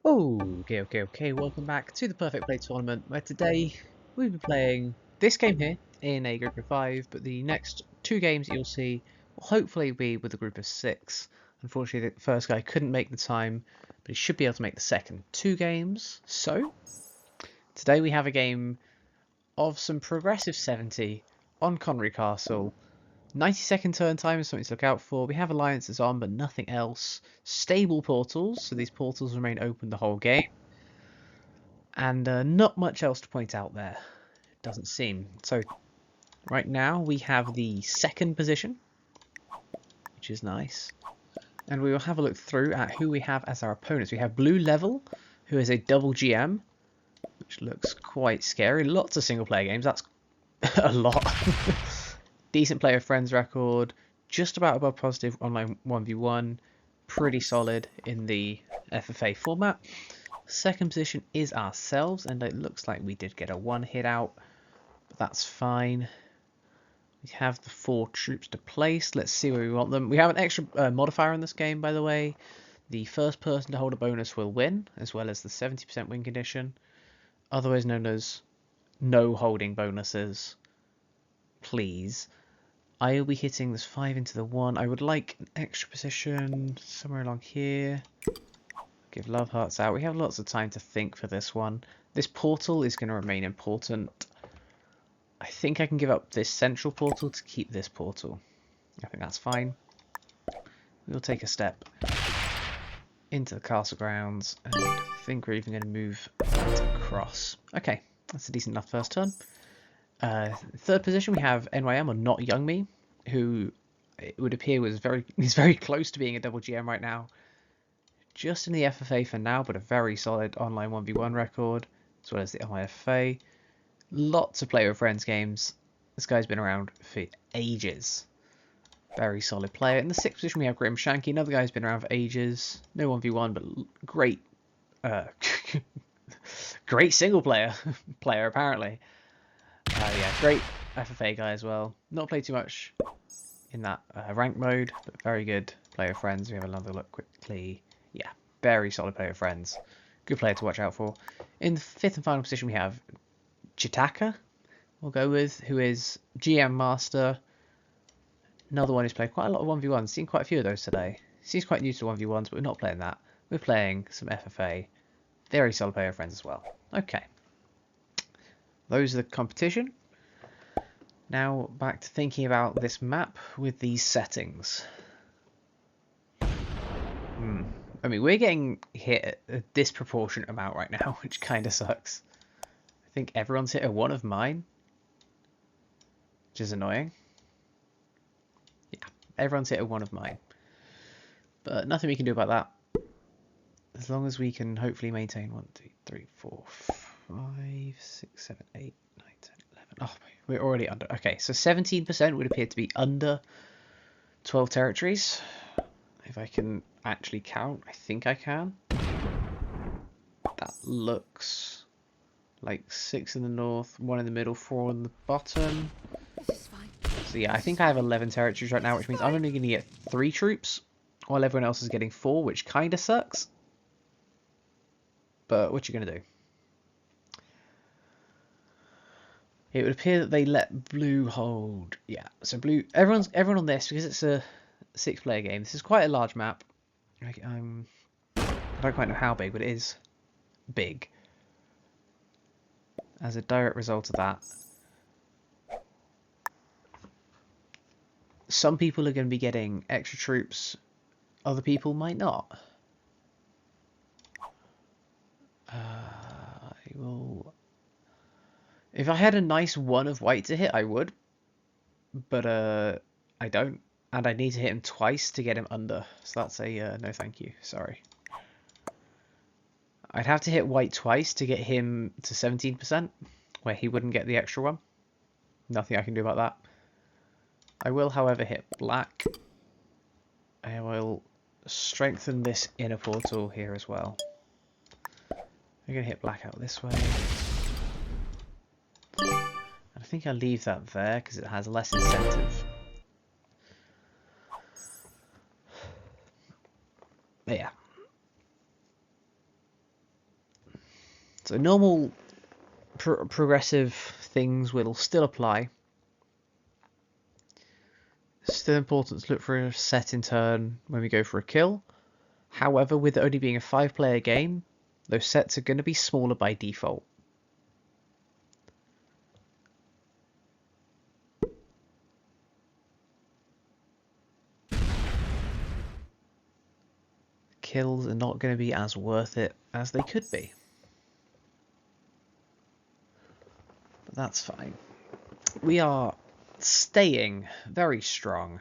Okay. Welcome back to the Perfect Play Tournament, where today we'll be playing this game here in a group of 5, but the next 2 games you'll see will hopefully be with a group of 6. Unfortunately, the first guy couldn't make the time, but he should be able to make the second 2 games. So, today we have a game of some progressive 70 on Conwy Castle. 90-second turn time is something to look out for. We have alliances on, but nothing else. Stable portals, so these portals remain open the whole game. And not much else to point out there, it doesn't seem. So right now we have the second position, which is nice. And we will have a look through at who we have as our opponents. We have Blue Level, who is a double GM, which looks quite scary. Lots of single player games, that's a lot. Decent player friends record, just about above positive online 1v1, pretty solid in the FFA format. Second position is ourselves, and it looks like we did get a 1 hit out, but that's fine. We have the 4 troops to place. Let's see where we want them. We have an extra modifier in this game, by the way. The first person to hold a bonus will win, as well as the 70% win condition, otherwise known as no holding bonuses. Please. I will be hitting this 5 into the 1. I would like an extra position somewhere along here. Give love hearts out. We have lots of time to think for this one. This portal is going to remain important. I think I can give up this central portal to keep this portal. I think that's fine. We'll take a step into the castle grounds, and I think we're even going to move across. Okay, that's a decent enough first turn. Third position we have NYM, or Not Young Me, who it would appear is very close to being a double GM right now. Just in the FFA for now, but a very solid online 1v1 record, as well as the IFA. Lots of player with friends games. This guy's been around for ages. Very solid player. In the 6th position we have Grim Shanky, another guy who's been around for ages. No 1v1, but great great single player apparently. Yeah, great FFA guy as well. Not played too much in that rank mode, but very good player friends. We have another look quickly. Yeah, very solid player friends. Good player to watch out for. In the 5th and final position we have Chitaka, we'll go with, who is GM Master. Another one who's played quite a lot of 1v1s. Seen quite a few of those today. Seems quite new to 1v1s, but we're not playing that. We're playing some FFA. Very solid player friends as well. Okay. Those are the competition. Now back to thinking about this map with these settings. I mean, we're getting hit a disproportionate amount right now, which kind of sucks. I think everyone's hit a 1 of mine, which is annoying. Yeah, everyone's hit a 1 of mine. But nothing we can do about that. As long as we can hopefully maintain 1, 2, 3, 4, 5, 6, 7, 8, 9, 10, 11. Oh, we're already under. Okay, so 17% would appear to be under 12 territories. If I can actually count, I think I can. That looks like 6 in the north, 1 in the middle, 4 in the bottom. So yeah, I think I have 11 territories right now, which means I'm only going to get 3 troops, while everyone else is getting 4, which kind of sucks. But what you going to do? It would appear that they let blue hold. Yeah, so blue. Everyone on this, because it's a 6-player game. This is quite a large map. I don't quite know how big, but it is big. As a direct result of that, some people are going to be getting extra troops. Other people might not. I will. If I had a nice 1 of white to hit, I would. But I don't. And I need to hit him twice to get him under. So that's a no thank you. Sorry. I'd have to hit white twice to get him to 17%, where he wouldn't get the extra 1. Nothing I can do about that. I will, however, hit black. I will strengthen this inner portal here as well. I'm going to hit black out this way. And I think I'll leave that there because it has less incentive. But yeah. So normal progressive things will still apply. Still important to look for a set in turn when we go for a kill. However, with it only being a 5-player game, those sets are going to be smaller by default. Kills are not going to be as worth it as they could be. But that's fine. We are staying very strong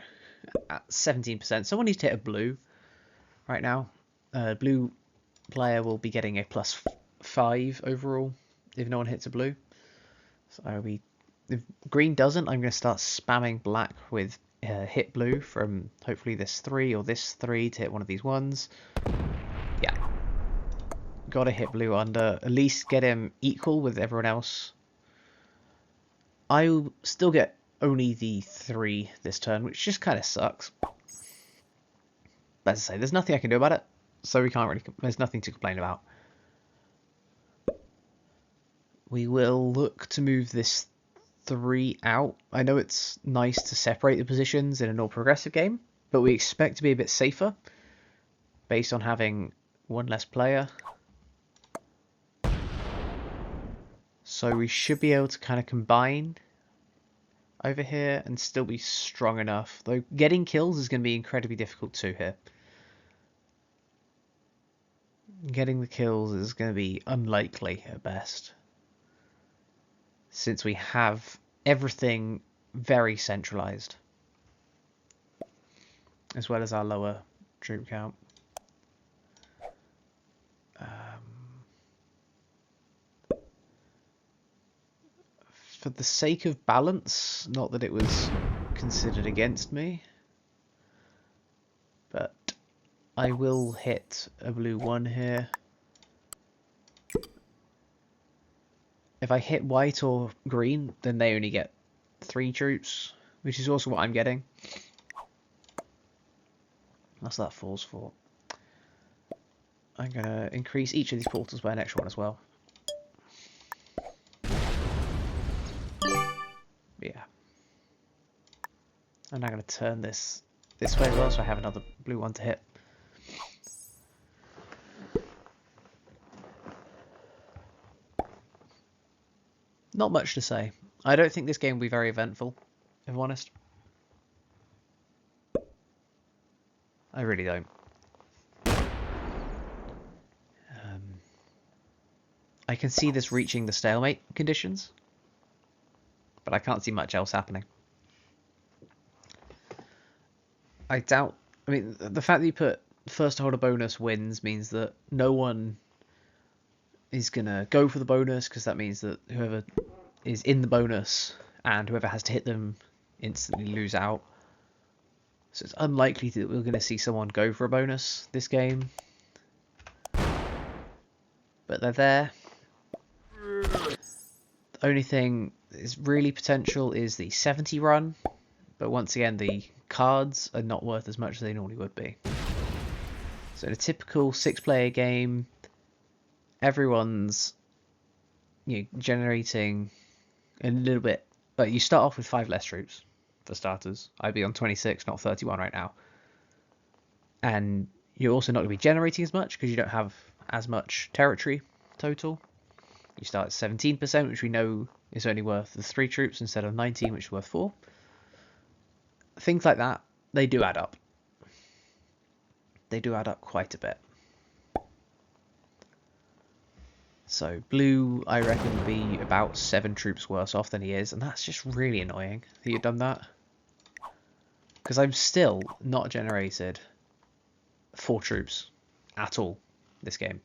at 17%. Someone needs to hit a blue right now. Blue player will be getting a +5 overall if no one hits a blue. So if green doesn't, I'm going to start spamming black with hit blue from hopefully this 3 or this 3 to hit one of these ones. Yeah. Gotta hit blue under. At least get him equal with everyone else. I'll still get only the 3 this turn, which just kind of sucks. But as I say, there's nothing I can do about it, so we can't really. There's nothing to complain about. We will look to move this 3 out. I know it's nice to separate the positions in a more progressive game, but we expect to be a bit safer based on having one less player. So we should be able to kind of combine over here and still be strong enough. Though getting kills is going to be incredibly difficult too here. Getting the kills is going to be unlikely at best, since we have everything very centralized, as well as our lower troop count. For the sake of balance, not that it was considered against me, but I will hit a blue 1 here. If I hit white or green, then they only get 3 troops, which is also what I'm getting. That's that falls for. I'm going to increase each of these portals by an extra one as well. Yeah. And I'm going to turn this way as well, so I have another blue 1 to hit. Not much to say. I don't think this game will be very eventful, if I'm honest. I really don't. I can see this reaching the stalemate conditions, but I can't see much else happening. I doubt... I mean, the fact that you put first to hold a bonus wins means that no one is going to go for the bonus, because that means that whoever is in the bonus and whoever has to hit them instantly lose out. So it's unlikely that we're going to see someone go for a bonus this game. But they're there. The only thing that is really potential is the 70 run. But once again, the cards are not worth as much as they normally would be. So in a typical 6-player game, everyone's generating a little bit. But you start off with 5 less troops, for starters. I'd be on 26, not 31 right now. And you're also not going to be generating as much because you don't have as much territory total. You start at 17%, which we know is only worth the 3 troops instead of 19, which is worth 4. Things like that, they do add up. They do add up quite a bit. So blue, I reckon, would be about 7 troops worse off than he is, and that's just really annoying that you've done that. Because I'm still not generated 4 troops at all this game.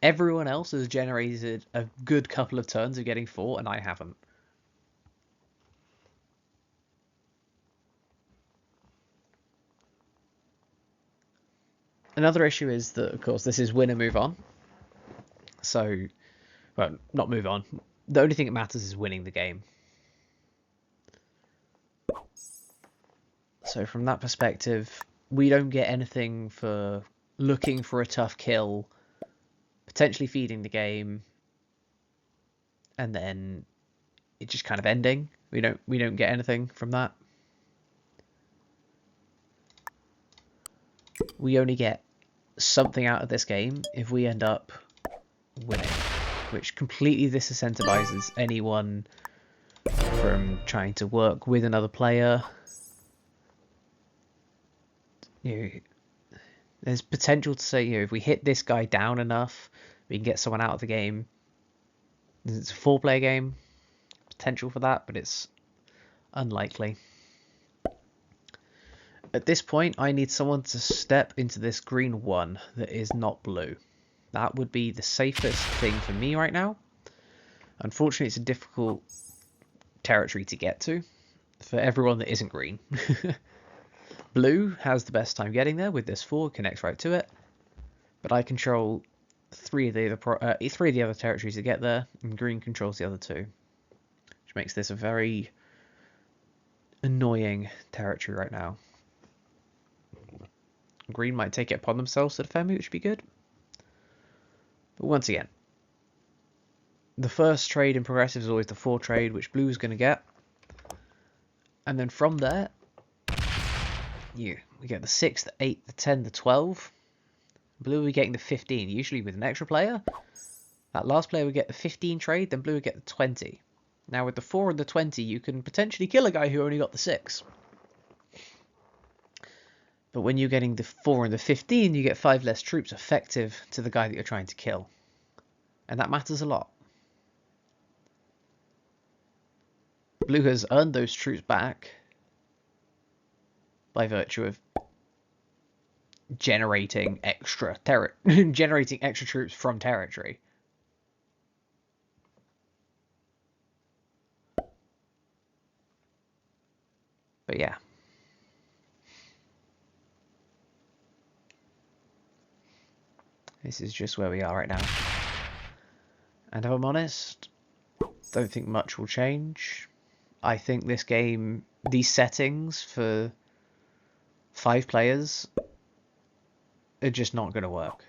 Everyone else has generated a good couple of turns of getting 4, and I haven't. Another issue is that, of course, this is win and move on. So, well, not move on. The only thing that matters is winning the game. So from that perspective, we don't get anything for looking for a tough kill, potentially feeding the game, and then it just kind of ending. We don't get anything from that. We only get something out of this game if we end up winning, which completely disincentivizes anyone from trying to work with another player. There's potential to say, if we hit this guy down enough, we can get someone out of the game. It's a 4-player game, potential for that, but it's unlikely. At this point, I need someone to step into this green 1 that is not blue. That would be the safest thing for me right now. Unfortunately, it's a difficult territory to get to for everyone that isn't green. Blue has the best time getting there with this 4, connects right to it. But I control 3 of the other territories to get there, and green controls the other 2. Which makes this a very annoying territory right now. Green might take it upon themselves to defend me, which would be good. But once again, the first trade in progressive is always the 4 trade, which blue is going to get. And then from there, we get the 6, the 8, the 10, the 12. Blue will be getting the 15, usually with an extra player. That last player would get the 15 trade, then blue would get the 20. Now with the 4 and the 20, you can potentially kill a guy who only got the 6. But when you're getting the 4 and the 15, you get 5 less troops effective to the guy that you're trying to kill. And that matters a lot. Blue has earned those troops back by virtue of generating extra troops from territory. But yeah. This is just where we are right now. And if I'm honest, don't think much will change. I think this game, these settings for 5 players are just not going to work.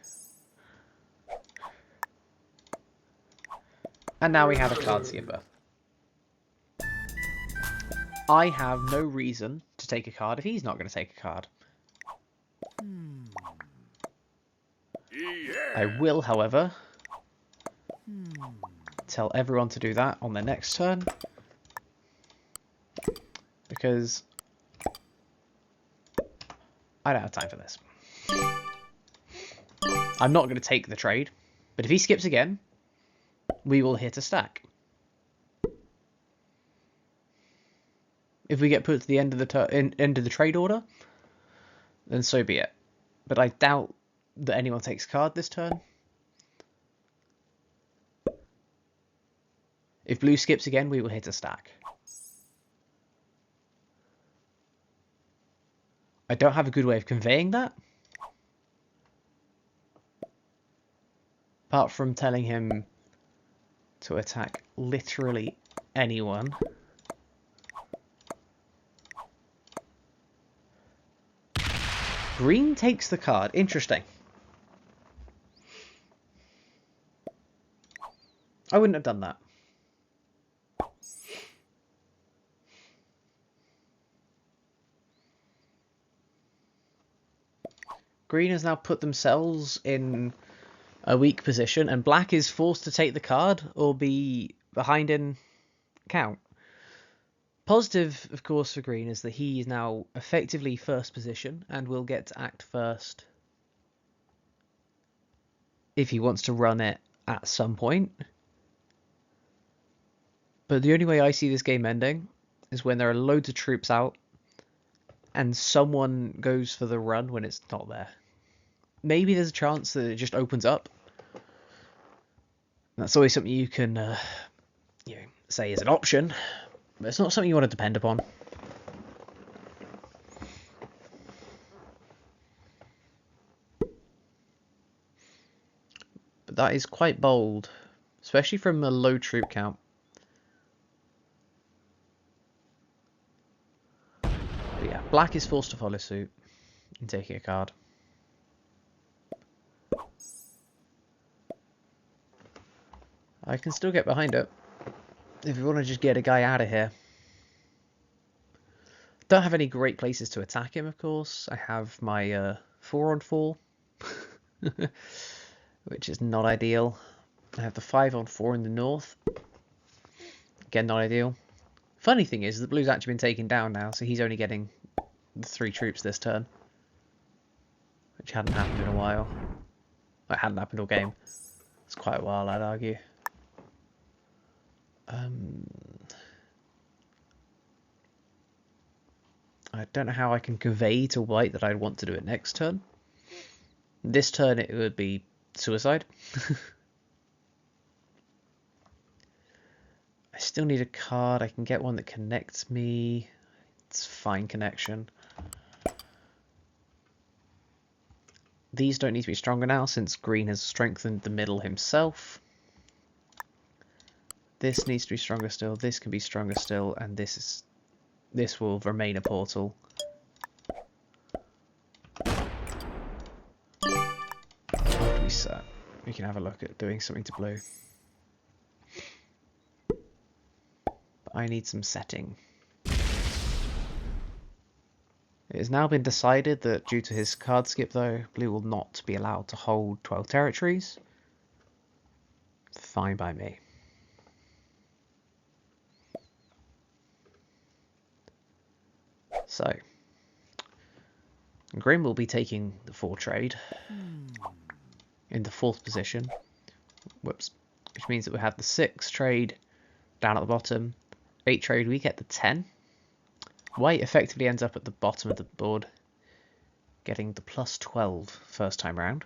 And now we have a card skipper. I have no reason to take a card if he's not going to take a card. I will, however, tell everyone to do that on their next turn, because I don't have time for this. I'm not going to take the trade, but if he skips again, we will hit a stack. If we get put to the end of the end of the trade order, then so be it. But I doubt that anyone takes a card this turn. If blue skips again, we will hit a stack. I don't have a good way of conveying that, apart from telling him to attack literally anyone. Green takes the card. Interesting. I wouldn't have done that. Green has now put themselves in a weak position, and black is forced to take the card or be behind in count. Positive, of course, for green is that he is now effectively first position and will get to act first if he wants to run it at some point. But the only way I see this game ending is when there are loads of troops out and someone goes for the run when it's not there. Maybe there's a chance that it just opens up. That's always something you can say is an option, but it's not something you want to depend upon. But that is quite bold, especially from a low troop count. But yeah, black is forced to follow suit and taking a card. I can still get behind it. If we want to just get a guy out of here. Don't have any great places to attack him, of course. I have my 4-on-4, which is not ideal. I have the 5-on-4 in the north. Again, not ideal. Funny thing is, the blue's actually been taken down now, so he's only getting the 3 troops this turn. Which hadn't happened in a while. It hadn't happened all game. It's quite a while, I'd argue. I don't know how I can convey to white that I'd want to do it next turn. This turn it would be suicide. I still need a card. I can get one that connects me. It's fine connection. These don't need to be stronger now since green has strengthened the middle himself. This needs to be stronger still. This can be stronger still, and this will remain a portal. After we set, we can have a look at doing something to blue. But I need some setting. It has now been decided that due to his card skip though, blue will not be allowed to hold 12 territories. Fine by me. So, Grim will be taking the 4 trade in the 4th position. Whoops. Which means that we have the 6 trade down at the bottom. 8 trade, we get the 10. White effectively ends up at the bottom of the board, getting the plus 12 first time round.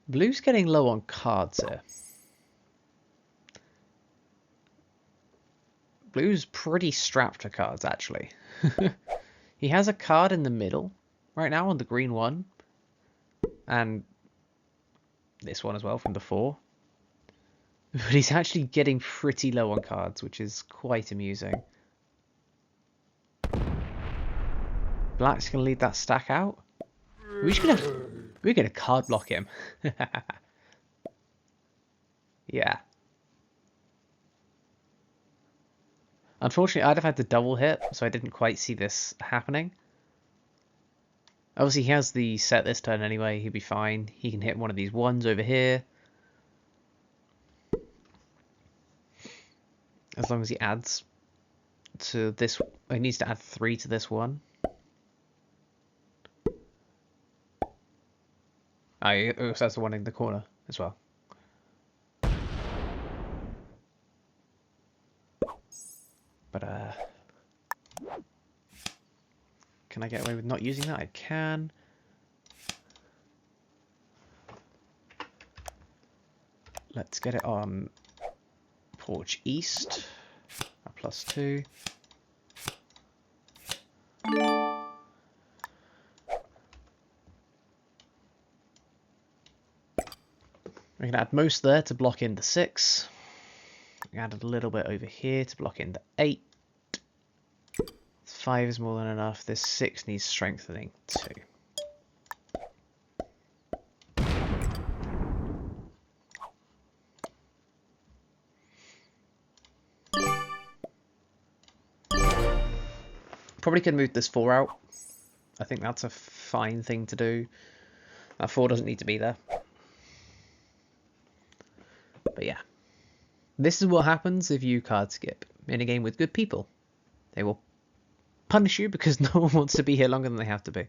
Blue's getting low on cards here. Blue's pretty strapped for cards, actually. He has a card in the middle right now on the green one. And this one as well from the 4. But he's actually getting pretty low on cards, which is quite amusing. Black's going to lead that stack out. We're gonna card block him. Yeah. Unfortunately, I'd have had to double hit, so I didn't quite see this happening. Obviously, he has the set this turn anyway. He'll be fine. He can hit one of these 1s over here. As long as he adds to this. He needs to add 3 to this one. Oh, he also has the one in the corner as well. But, can I get away with not using that? I can. Let's get it on Porch East. A +2. We can add most there to block in the 6. We can add a little bit over here to block in the 8. 5 is more than enough. This 6 needs strengthening too. Probably could move this 4 out. I think that's a fine thing to do. That 4 doesn't need to be there. But yeah, this is what happens if you card skip in a game with good people. They will punish you because no one wants to be here longer than they have to be.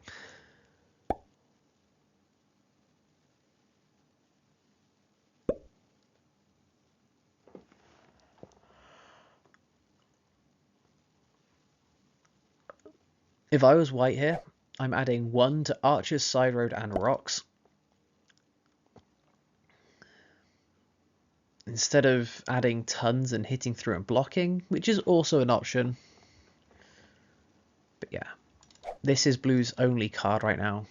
If I was white here, I'm adding 1 to Archers, Side Road and Rocks. Instead of adding tons and hitting through and blocking, which is also an option. But yeah, this is Blue's only card right now.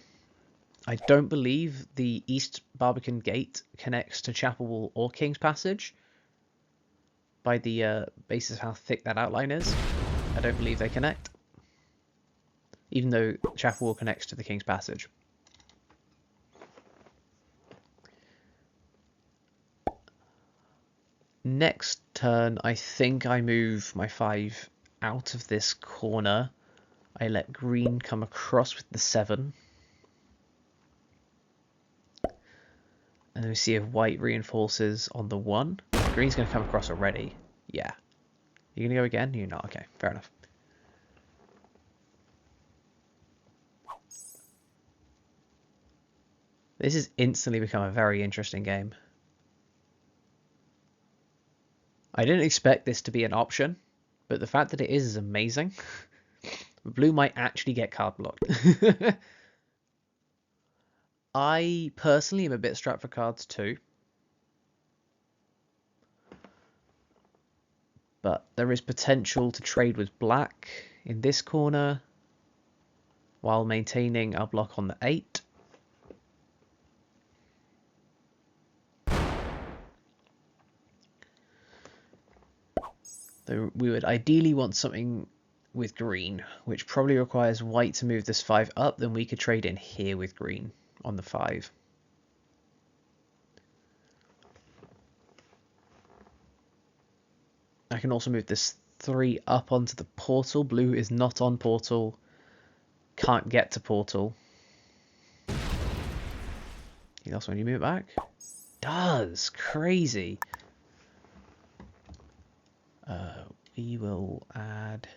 I don't believe the East Barbican Gate connects to Chapel Wall or King's Passage. By the basis of how thick that outline is, I don't believe they connect. Even though Chapel Wall connects to the King's Passage. Next turn, I think I move my 5 out of this corner. I let green come across with the 7. And then we see if white reinforces on the 1. Green's going to come across already. Yeah. You're going to go again? You're not. Okay, fair enough. This has instantly become a very interesting game. I didn't expect this to be an option, but the fact that it is amazing. Blue might actually get card blocked. I personally am a bit strapped for cards too. But there is potential to trade with black in this corner while maintaining our block on the 8. Though we would ideally want something with green, which probably requires white to move this 5 up, then we could trade in here with green on the 5. I can also move this 3 up onto the portal. Blue is not on portal. Can't get to portal. You also when you move it back? Does. Crazy. We will add...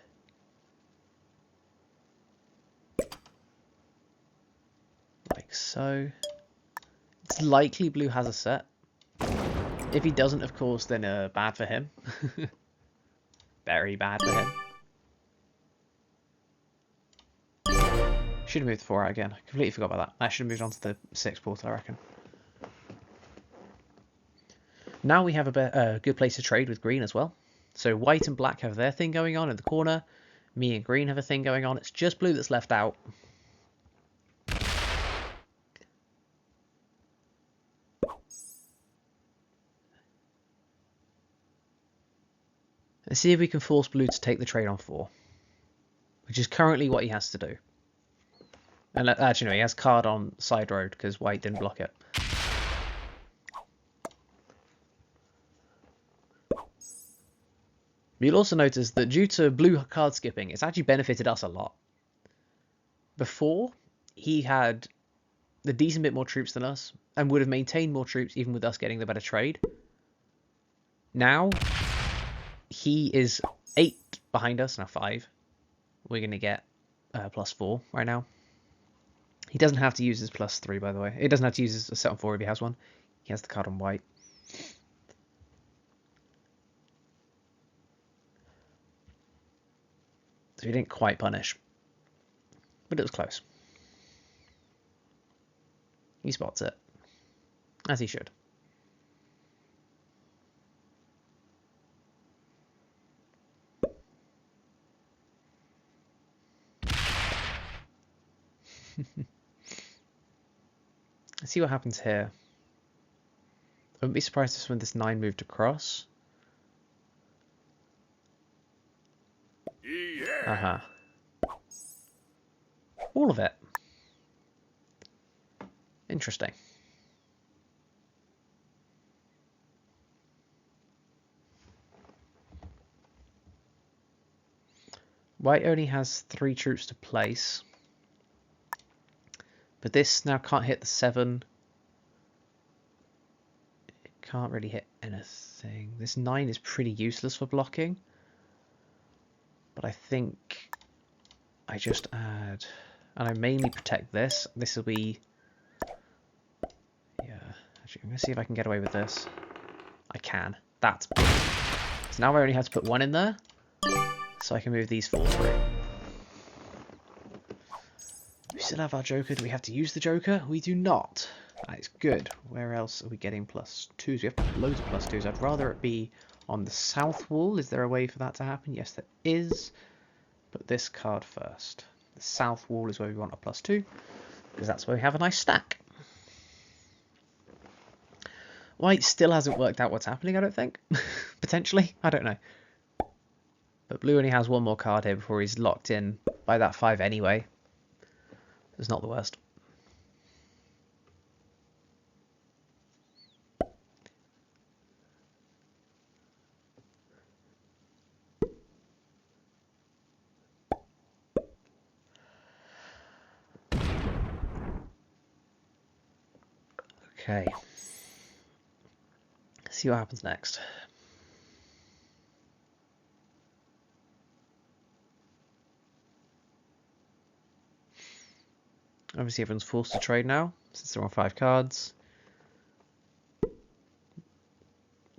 like so. It's likely blue has a set. If he doesn't, of course, then bad for him. Very bad for him. Should have moved the 4 out again. I completely forgot about that. I should have moved on to the 6 portal, I reckon. Now we have a good place to trade with green as well. So white and black have their thing going on in the corner. Me and green have a thing going on. It's just blue that's left out. Let's see if we can force blue to take the trade on 4. Which is currently what he has to do. And actually, no, he has card on side road because white didn't block it. You'll also notice that due to blue card skipping, it's actually benefited us a lot. Before, he had a decent bit more troops than us and would have maintained more troops even with us getting the better trade. Now, he is 8 behind us, now 5. We're going to get +4 right now. He doesn't have to use his +3, by the way. He doesn't have to use his set on 4 if he has one. He has the card on white. So he didn't quite punish. But it was close. He spots it. As he should. Let's see what happens here. I wouldn't be surprised if when this 9 moved across. Yeah. All of it. Interesting. White only has 3 troops to place. But this now can't hit the 7. It can't really hit anything. This 9 is pretty useless for blocking. But I think I just add... And I mainly protect this. This will be... Yeah. Actually, I'm going to see if I can get away with this. I can. That's big. So now I only have to put 1 in there. So I can move these 4 through. We still have our Joker. Do we have to use the Joker? We do not. That is good. Where else are we getting +2s? We have loads of +2s. I'd rather it be on the south wall. Is there a way for that to happen? Yes, there is. But this card first. The south wall is where we want a +2. because that's where we have a nice stack. White still hasn't worked out what's happening, I don't think. Potentially, I don't know. But blue only has one more card here before he's locked in by that 5 anyway. It's not the worst. Okay. Let's see what happens next. Obviously everyone's forced to trade now, since they're on 5 cards.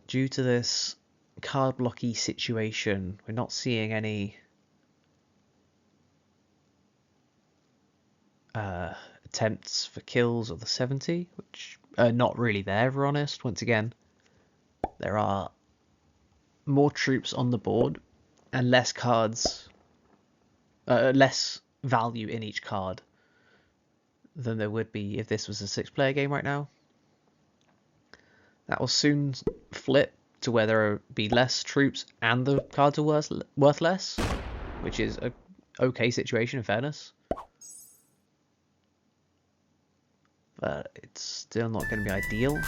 Due to this card blocky situation, we're not seeing any attempts for kills of the 70, which are not really there, if we're honest. Once again, there are more troops on the board and less cards, less value in each card than there would be if this was a 6-player game right now. That will soon flip to where there will be less troops and the cards are worth less, which is a okay situation in fairness. But it's still not going to be ideal.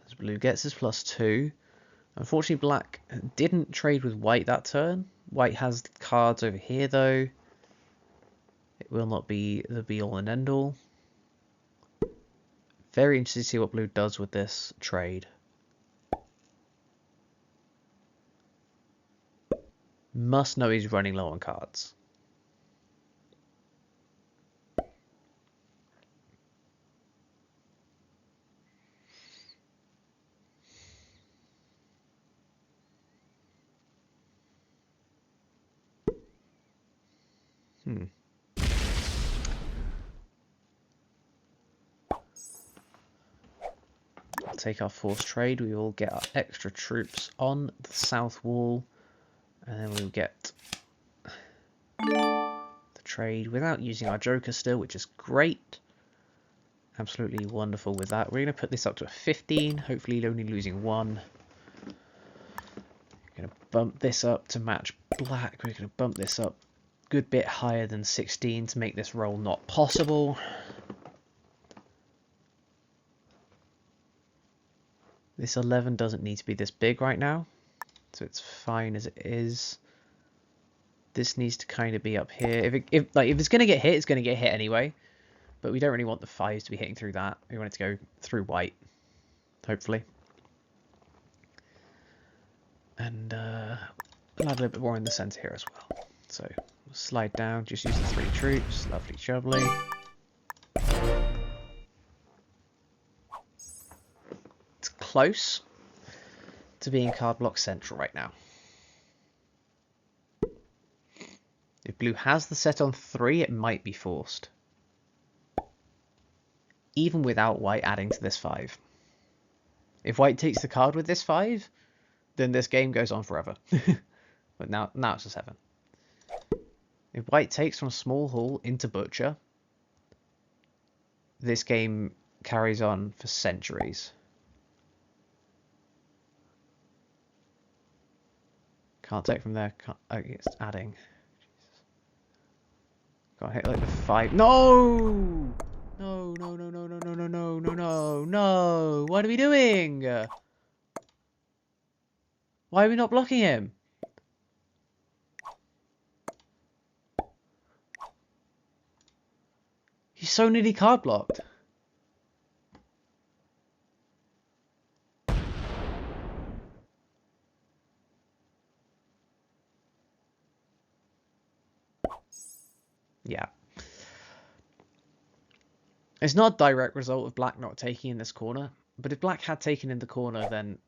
As blue gets his +2. Unfortunately, black didn't trade with white that turn. White has cards over here, though. It will not be the be-all and end-all. Very interested to see what blue does with this trade. Must know he's running low on cards. Take our forced trade. We will get our extra troops on the south wall, and then we'll get the trade without using our joker still, which is great. Absolutely wonderful with that. We're going to put this up to a 15, hopefully only losing 1. We're going to bump this up to match black. We're going to bump this up a good bit higher than 16 to make this roll not possible. This 11 doesn't need to be this big right now, so it's fine as it is. This needs to kind of be up here. If it's going to get hit, it's going to get hit anyway. But we don't really want the 5s to be hitting through that. We want it to go through white, hopefully. And we'll have a little bit more in the centre here as well. So we'll slide down, just use the 3 troops. Lovely jubbly. Close to being card block central right now. If blue has the set on 3, it might be forced. Even without white adding to this 5. If white takes the card with this 5, then this game goes on forever. But now it's a 7. If white takes from small hall into butcher, this game carries on for centuries. Can't take from there. Can't, oh, it's adding. Jesus. Got hit like the 5. No! No, no, no, no, no, no, no, no, no, no, no. What are we doing? Why are we not blocking him? He's so nearly card blocked. Yeah. It's not a direct result of black not taking in this corner, but if black had taken in the corner, then,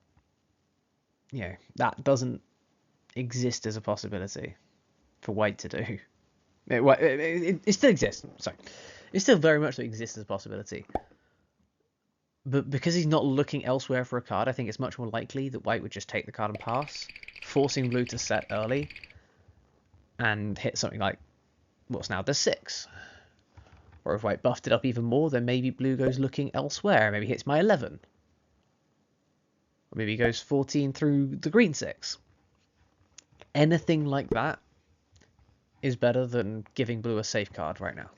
you know, that doesn't exist as a possibility for white to do. It still exists, sorry. It still very much exists as a possibility. But because he's not looking elsewhere for a card, I think it's much more likely that white would just take the card and pass, forcing blue to set early and hit something like what's now the 6. Or if white buffed it up even more, then maybe blue goes looking elsewhere. Maybe hits my 11. Or maybe goes 14 through the green 6. Anything like that is better than giving blue a safe card right now.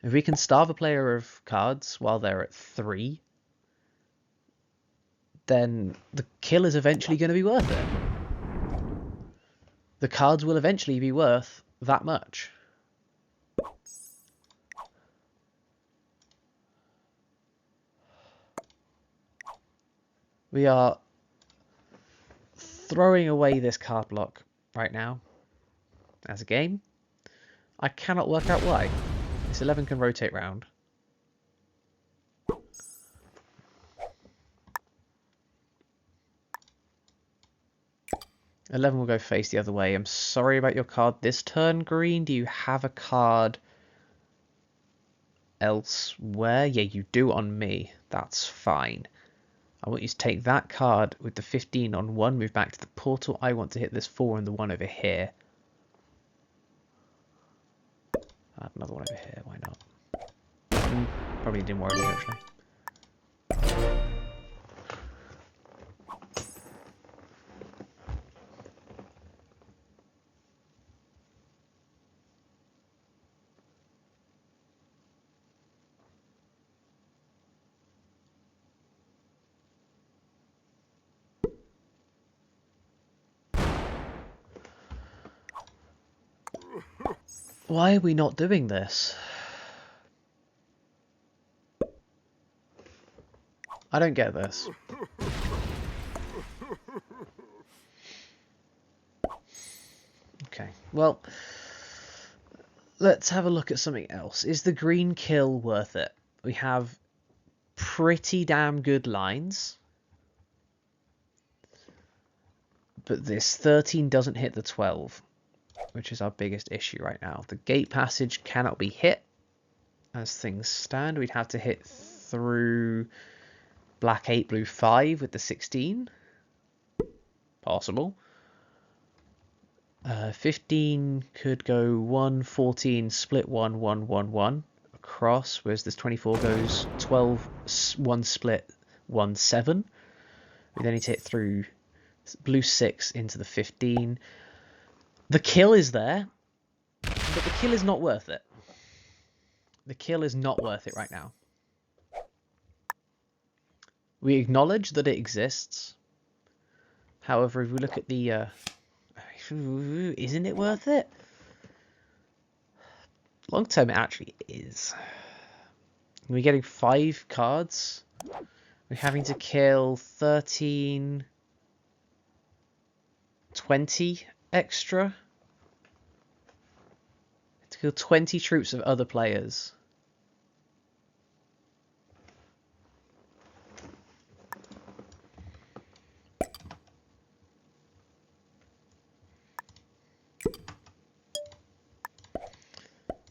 If we can starve a player of cards while they're at 3, then the kill is eventually going to be worth it. The cards will eventually be worth that much. We are throwing away this card block right now as a game. I cannot work out why. This 11 can rotate round. Eleven will go face the other way. I'm sorry about your card this turn, green. Do you have a card elsewhere? Yeah, you do on me. That's fine. I want you to take that card with the 15 on 1, move back to the portal. I want to hit this 4 and the 1 over here. Add another one over here, why not? Probably didn't worry there, actually. Why are we not doing this? I don't get this. Okay, well, let's have a look at something else. Is the green kill worth it? We have pretty damn good lines. But this 13 doesn't hit the 12, which is our biggest issue right now. The gate passage cannot be hit. As things stand, we'd have to hit through black 8, blue 5 with the 16. Possible. 15 could go 1, 14, split 1, 1, 1, 1 across, whereas this 24 goes 12, 1 split, 1, 7. We then need to hit through blue 6 into the 15. The kill is there, but the kill is not worth it. The kill is not worth it right now. We acknowledge that it exists. However, if we look at the... isn't it worth it? Long term, it actually is. We're getting 5 cards. We're having to kill 13... 20 extra. To kill 20 troops of other players.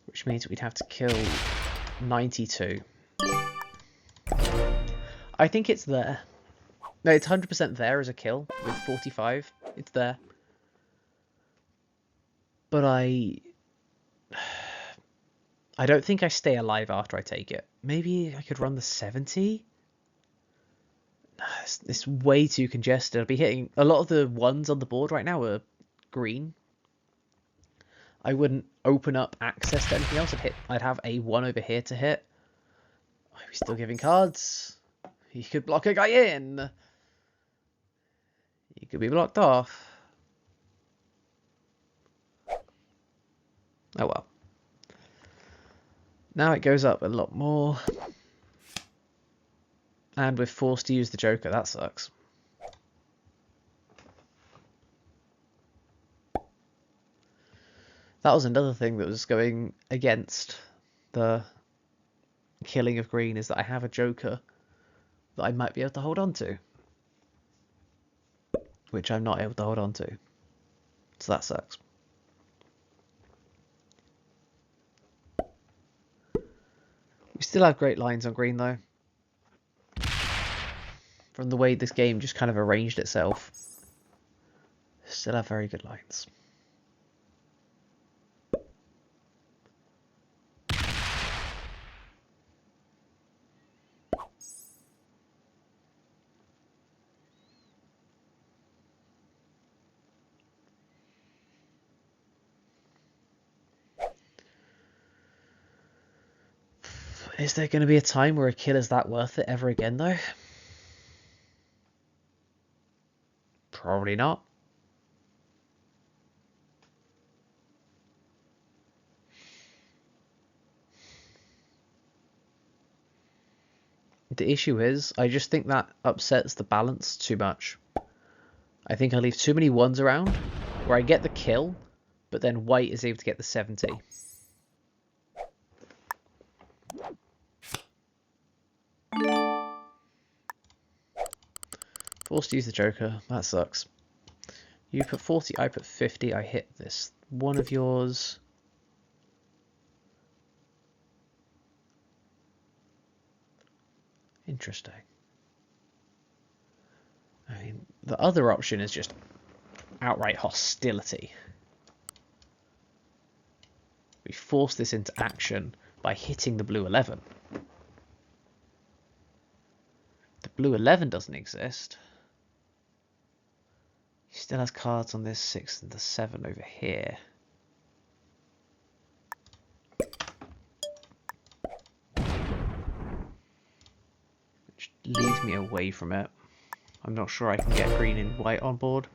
Which means we'd have to kill 92. I think it's there. No, it's 100% there as a kill with 45. It's there. But I don't think I stay alive after I take it. Maybe I could run the 70? It's way too congested. I'll be hitting... A lot of the ones on the board right now are green. I wouldn't open up access to anything else. I'd have a 1 over here to hit. Are we still giving cards? He could block a guy in. He could be blocked off. Oh well. Now it goes up a lot more. And we're forced to use the Joker. That sucks. That was another thing that was going against the killing of green, is that I have a Joker that I might be able to hold on to. Which I'm not able to hold on to. So that sucks. We still have great lines on green though. From the way this game just kind of arranged itself. Still have very good lines. Is there going to be a time where a kill is that worth it ever again though? Probably not. The issue is, I just think that upsets the balance too much. I think I leave too many ones around where I get the kill, but then white is able to get the 70. Forced to use the Joker. That sucks. You put 40, I put 50. I hit this one of yours. Interesting. I mean, the other option is just outright hostility. We force this into action by hitting the blue 11. The blue 11 doesn't exist. He still has cards on this 6 and the 7 over here. Which leads me away from it. I'm not sure I can get green and white on board.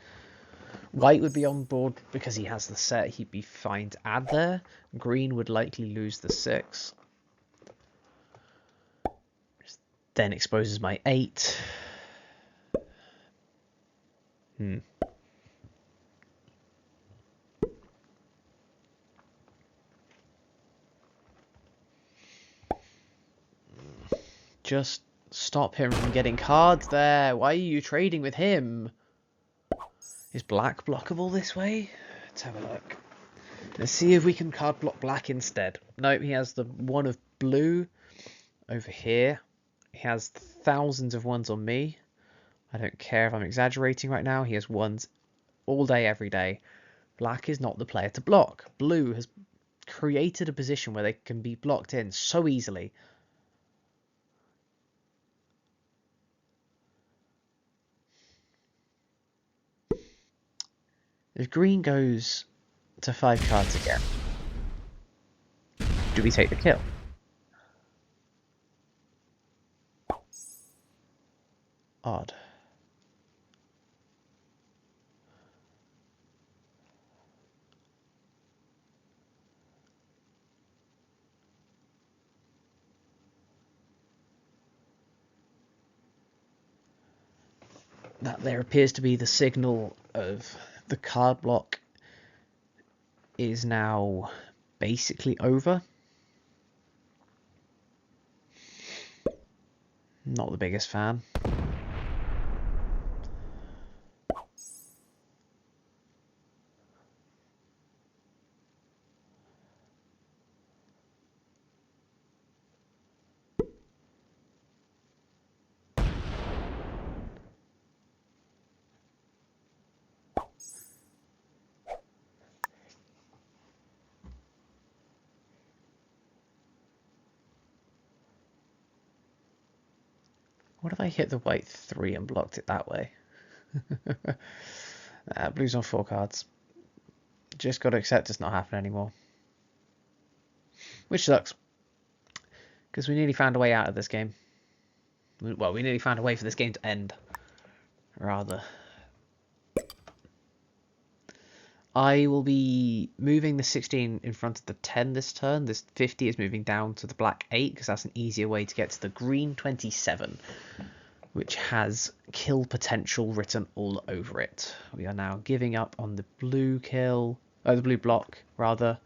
White would be on board because he has the set, he'd be fine to add there. Green would likely lose the 6. Then exposes my 8. Just stop him from getting cards there. Why are you trading with him? Is black blockable this way? Let's have a look. Let's see if we can card block black instead. Nope, he has the one of blue over here. He has thousands of ones on me. I don't care if I'm exaggerating right now. He has ones all day, every day. Black is not the player to block. Blue has created a position where they can be blocked in so easily. If green goes to 5 cards again, do we take the kill? Odd. That there appears to be the signal of the card block is now basically over. Not the biggest fan. What if I hit the white 3 and blocked it that way? Blue's on 4 cards. Just got to accept it's not happening anymore. Which sucks. Because we nearly found a way out of this game. Well, we nearly found a way for this game to end. Rather. I will be moving the 16 in front of the 10 this turn. This 50 is moving down to the black 8 because that's an easier way to get to the green 27, which has kill potential written all over it. We are now giving up on the blue kill, the blue block rather,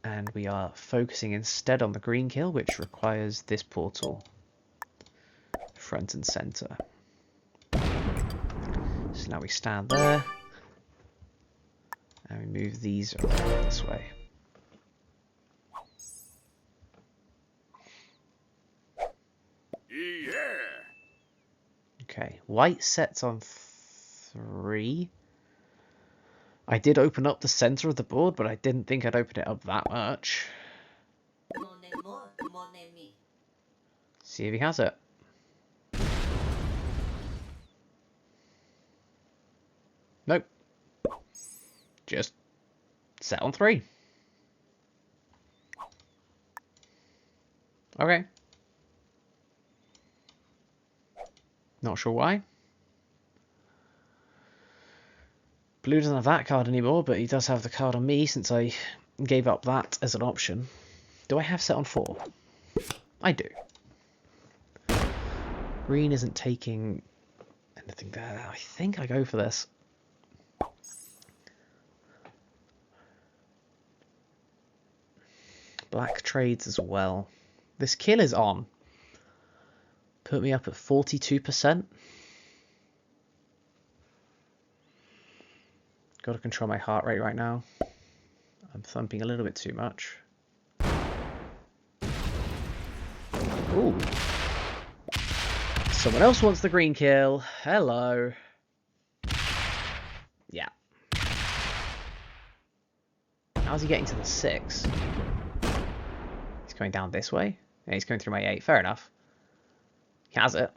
and we are focusing instead on the green kill, which requires this portal front and center. So now we stand there. And we move these around this way. Yeah. Okay, white sets on 3. I did open up the center of the board, but I didn't think I'd open it up that much. See if he has it. Nope. Just set on 3. Okay. Not sure why. Blue doesn't have that card anymore, but he does have the card on me since I gave up that as an option. Do I have set on 4? I do. Green isn't taking anything there. I think I go for this. Black trades as well. This kill is on. Put me up at 42%. Got to control my heart rate right now. I'm thumping a little bit too much. Ooh. Someone else wants the green kill. Hello. Yeah. How's he getting to the 6? He's going down this way. Yeah, he's going through my 8. Fair enough. He has it.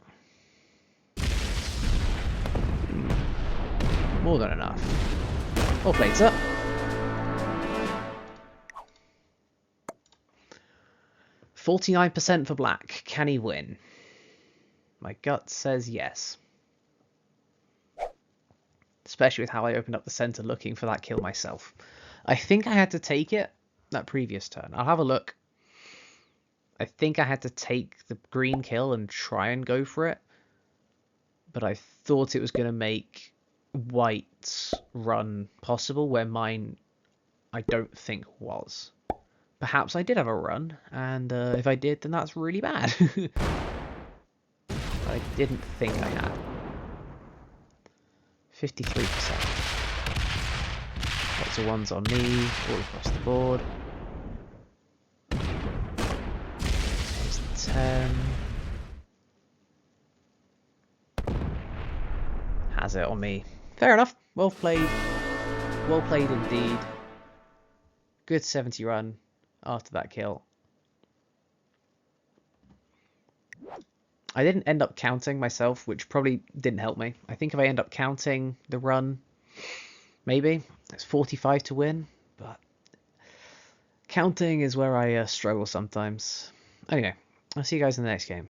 More than enough. All plates up. %49 for black. Can he win? My gut says yes. Especially with how I opened up the center looking for that kill myself. I think I had to take it that previous turn. I'll have a look. I think I had to take the green kill and try and go for it. But I thought it was going to make white's run possible, where mine I don't think was. Perhaps I did have a run, and if I did, then that's really bad. But I didn't think I had. 53%. Lots of ones on me, all across the board. There's the 10. Has it on me. Fair enough. Well played. Well played indeed. Good 70 run after that kill. I didn't end up counting myself, which probably didn't help me. I think if I end up counting the run, maybe. It's 45 to win, but counting is where I struggle sometimes. Anyway, I'll see you guys in the next game.